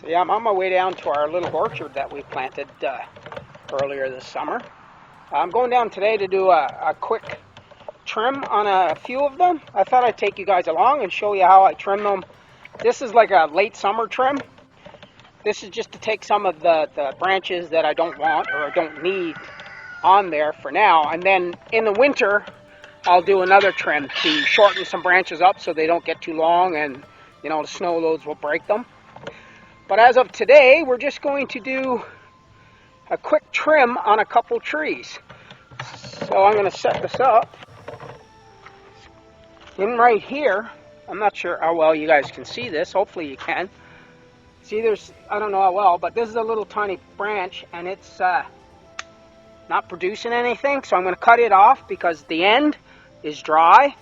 So yeah, I'm on my way down to our little orchard that we planted earlier this summer. I'm going down today to do a quick trim on a few of them. I thought I'd take you guys along and show you how I trim them. This is like a late summer trim. This is just to take some of the branches that I don't want or I don't need on there for now. And then in the winter, I'll do another trim to shorten some branches up so they don't get too long and, you know, the snow loads will break them. But as of today, we're just going to do a quick trim on a couple trees. So I'm going to set this up in right here. I'm not sure how well you guys can see this. Hopefully you can. See, I don't know how well, but this is a little tiny branch and it's not producing anything. So I'm going to cut it off because the end is dry.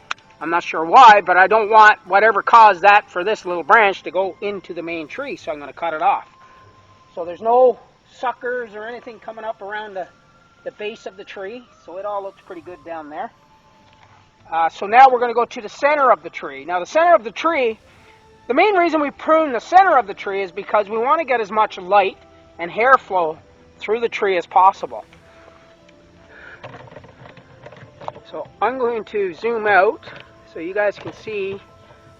I'm not sure why, but I don't want whatever caused that for this little branch to go into the main tree, so I'm going to cut it off. So there's no suckers or anything coming up around the base of the tree, so it all looks pretty good down there. So now we're going to go to the center of the tree. Now the center of the tree, the main reason we prune the center of the tree is because we want to get as much light and hair flow through the tree as possible. So I'm going to zoom out so you guys can see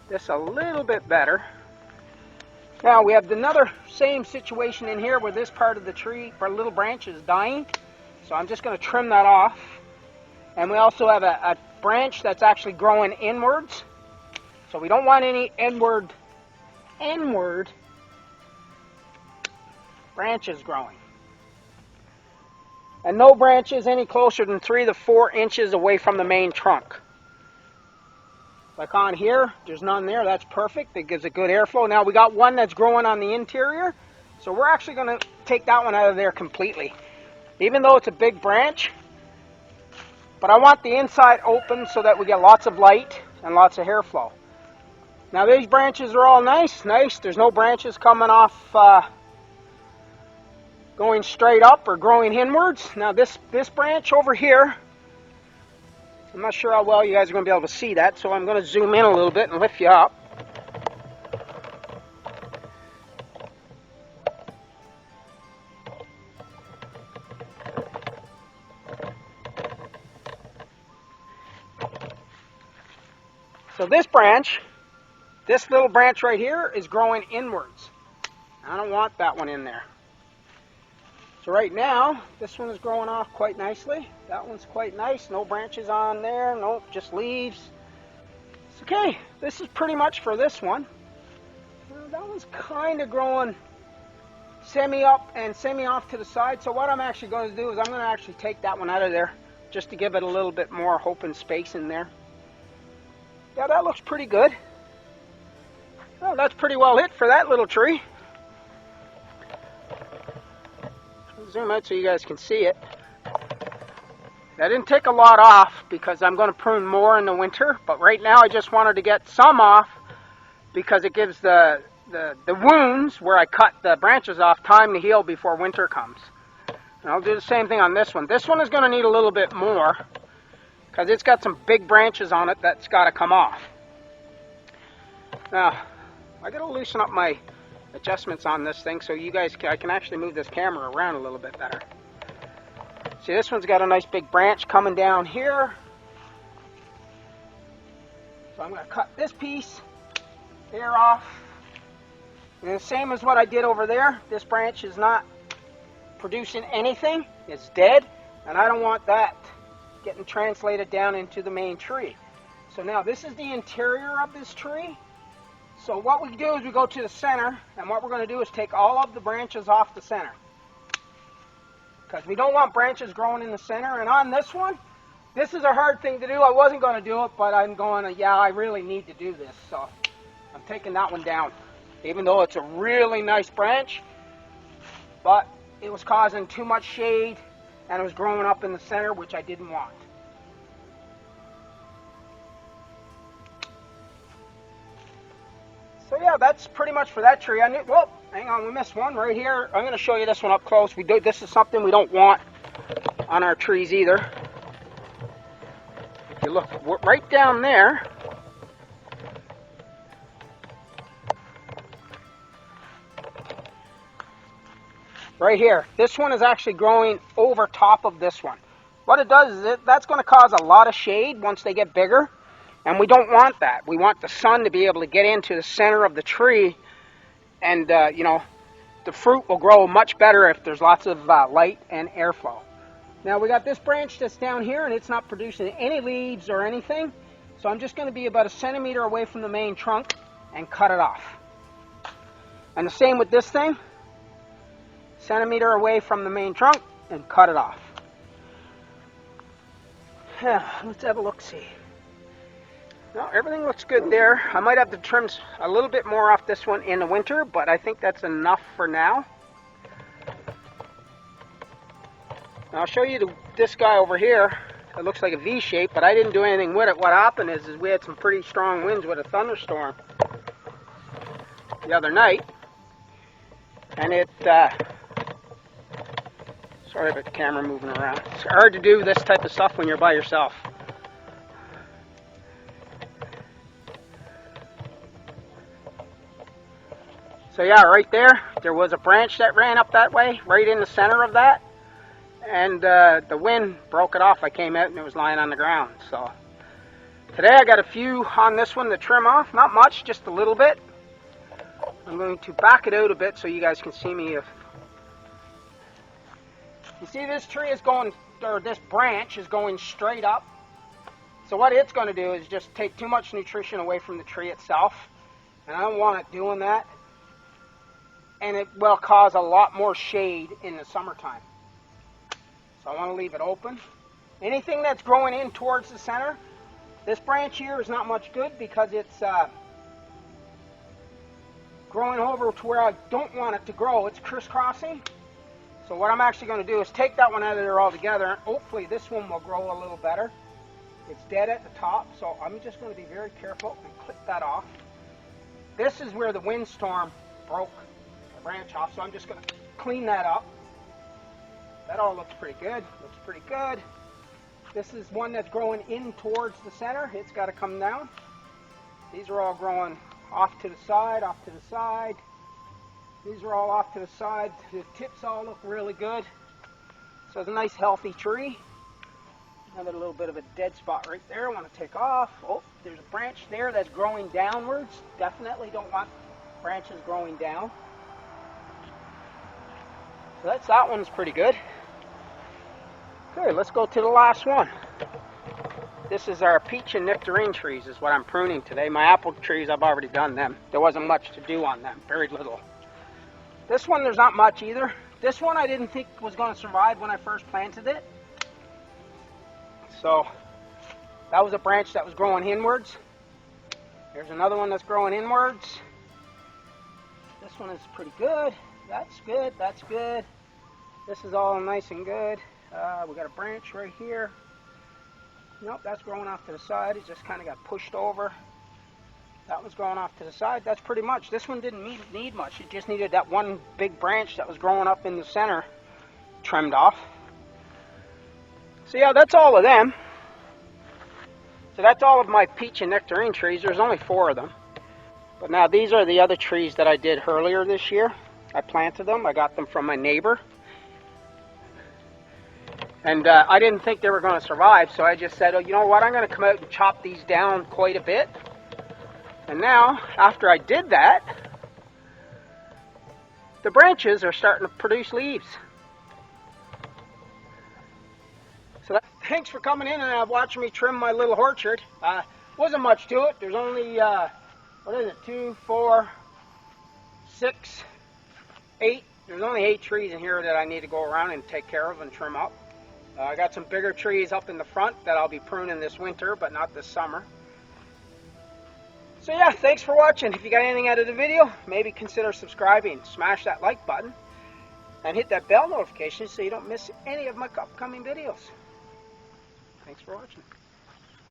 this a little bit better. Now we have another same situation in here where this part of the tree, our little branch, is dying. So I'm just going to trim that off. And we also have a branch that's actually growing inwards. So we don't want any inward branches growing. And no branches any closer than 3 to 4 inches away from the main trunk. Like on here, there's none there. That's perfect. It gives a good airflow. Now we got one that's growing on the interior, so we're actually going to take that one out of there completely. Even though it's a big branch, but I want the inside open so that we get lots of light and lots of airflow. Now these branches are all nice. There's no branches coming off going straight up or growing inwards. Now this branch over here, I'm not sure how well you guys are going to be able to see that, so I'm going to zoom in a little bit and lift you up. So this branch, this little branch right here, is growing inwards. I don't want that one in there. So right now, this one is growing off quite nicely. That one's quite nice. No branches on there. Nope, just leaves. It's okay. This is pretty much for this one. That one's kind of growing semi-up and semi-off to the side. So what I'm actually going to do is I'm going to actually take that one out of there just to give it a little bit more open space in there. Yeah, that looks pretty good. Well, that's pretty well it for that little tree. Zoom out so you guys can see it. I didn't take a lot off because I'm going to prune more in the winter, but right now I just wanted to get some off because it gives the wounds where I cut the branches off time to heal before winter comes. And I'll do the same thing on this one. This one is going to need a little bit more because it's got some big branches on it that's got to come off. Now, I got to loosen up my adjustments on this thing so you guys I can actually move this camera around a little bit better. See, this one's got a nice big branch coming down here. So I'm going to cut this piece there off. And the same as what I did over there, this branch is not producing anything. It's dead, and I don't want that getting translated down into the main tree. So now this is the interior of this tree. So what we do is we go to the center, and what we're going to do is take all of the branches off the center. Because we don't want branches growing in the center. And on this one, this is a hard thing to do. I wasn't going to do it, but I'm going to, yeah, I really need to do this. So I'm taking that one down. Even though it's a really nice branch, but it was causing too much shade, and it was growing up in the center, which I didn't want. So yeah, that's pretty much for that tree. Well, hang on, we missed one right here. I'm going to show you this one up close. This is something we don't want on our trees either. If you look right down there, right here. This one is actually growing over top of this one. What it does is that's going to cause a lot of shade once they get bigger, and we don't want that. We want the sun to be able to get into the center of the tree, and you know, the fruit will grow much better if there's lots of light and airflow. Now we got this branch that's down here, and it's not producing any leaves or anything, so I'm just going to be about 1 centimeter away from the main trunk and cut it off. And the same with this thing, 1 centimeter away from the main trunk and cut it off. Let's have a look-see. No, everything looks good there. I might have to trim a little bit more off this one in the winter, but I think that's enough for now. Now I'll show you this guy over here. It looks like a V shape, but I didn't do anything with it. What happened is we had some pretty strong winds with a thunderstorm the other night, and it sorry about the camera moving around. It's hard to do this type of stuff when you're by yourself. So yeah, right there was a branch that ran up that way, right in the center of that, and the wind broke it off. I came out and it was lying on the ground. So today I got a few on this one to trim off, not much, just a little bit. I'm going to back it out a bit so you guys can see me. If you see, this tree is going, or this branch is going straight up. So what it's going to do is just take too much nutrition away from the tree itself, and I don't want it doing that. And it will cause a lot more shade in the summertime. So I want to leave it open. Anything that's growing in towards the center, this branch here is not much good because it's growing over to where I don't want it to grow. It's crisscrossing. So what I'm actually going to do is take that one out of there altogether, and hopefully this one will grow a little better. It's dead at the top, so I'm just going to be very careful and clip that off. This is where the windstorm broke the branch off, so I'm just going to clean that up. That all looks pretty good. Looks pretty good. This is one that's growing in towards the center. It's got to come down. These are all growing off to the side, off to the side. These are all off to the side. The tips all look really good. So it's a nice healthy tree. Another little bit of a dead spot right there I want to take off. Oh, there's a branch there that's growing downwards. Definitely don't want branches growing down. So that one's pretty good. Okay, let's go to the last one. This is our peach and nectarine trees is what I'm pruning today. My apple trees, I've already done them. There wasn't much to do on them, very little. This one, there's not much either. This one I didn't think was going to survive when I first planted it. So that was a branch that was growing inwards. There's another one that's growing inwards. This one is pretty good. That's good, that's good. This is all nice and good. We got a branch right here. Nope, that's growing off to the side. It just kind of got pushed over. That one's growing off to the side. That's pretty much. This one didn't need much. It just needed that one big branch that was growing up in the center trimmed off. So yeah, that's all of them. So that's all of my peach and nectarine trees. There's only 4 of them. But now these are the other trees that I did earlier this year. I planted them. I got them from my neighbor. And I didn't think they were going to survive, so I just said, oh, you know what, I'm going to come out and chop these down quite a bit. And now, after I did that, the branches are starting to produce leaves. So thanks for coming in and watching me trim my little orchard. Wasn't much to it. There's only, what is it, 2, 4, 6, 8. There's only 8 trees in here that I need to go around and take care of and trim up. I got some bigger trees up in the front that I'll be pruning this winter, but not this summer. So yeah, thanks for watching. If you got anything out of the video, maybe consider subscribing. Smash that like button and hit that bell notification so you don't miss any of my upcoming videos. Thanks for watching.